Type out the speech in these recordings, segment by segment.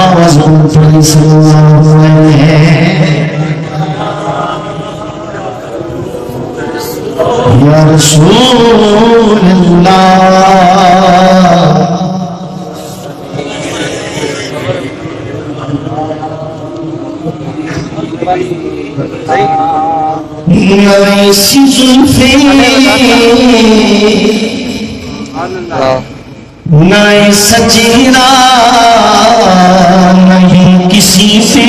آواز پڑھی صلی اللہ علیہ یا رسول اللہ ایسی زلفیں نہ سجیرہ نہیں کسی پہ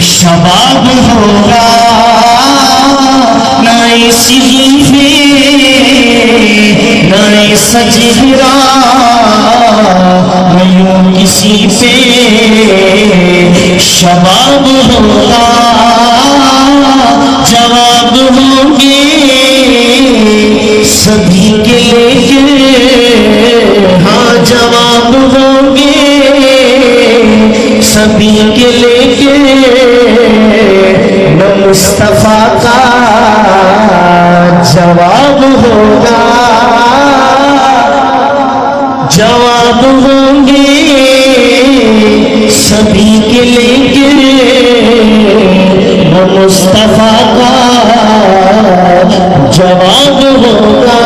شباب ہوگا نہ ایسی زلفیں نہ سجیرہ نہیں کسی پہ شباب ہوگا جواب ہوں گے سبھی کے لیے ہاں جواب ہوں گے سبھی کے لیے نہ مصطفیٰ کا جواب ہوگا جواب ہوں گے سبھی کے لیے نہ مصطفیٰ کا جواب ہوگا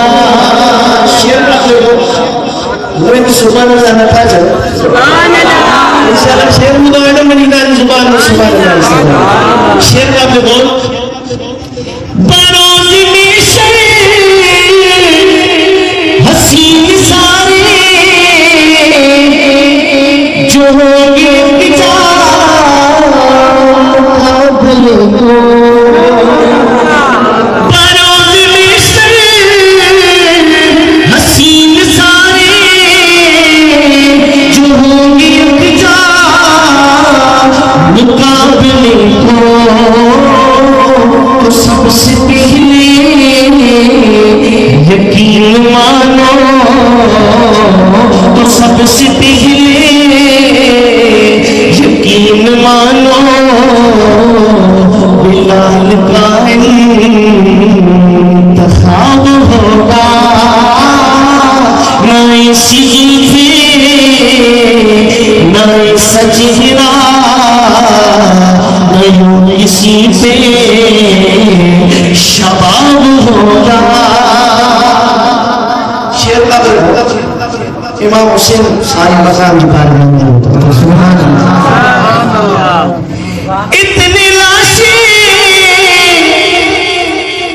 سبحان اللہ تھا انشاءاللہ شیر مدوائنہ منیدہ زبان اللہ شیر کا اپنے بول بروز میں شیر حسین سارے جو ہوگے اتجار مقابل کو تو سب سے پہلے یقین مانو تو سب سے پہلے یقین مانو بلال کا انتخاب ہوگا نہ زلفیں نہ سجیرہ اسی پہ شباب ہوگا شیر کا امام حسین ساری مقام کی پار سبحان اللہ اتنی لاشیں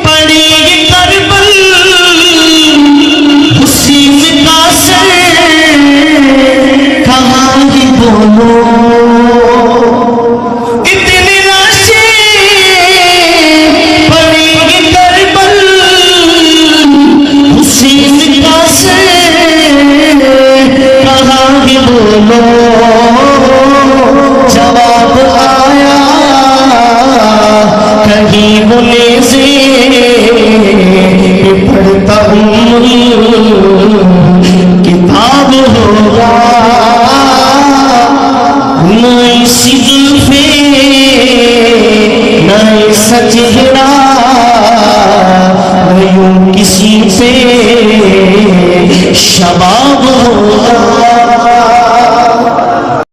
پڑی کربل حسین کا سر کہاں ہی بولو جواب آیا کہیں بولے سے پڑھتا ہوں کتاب ہوگا نہ زلفیں نہ سجیرہ نہیں کسی پہ شباب ہوگا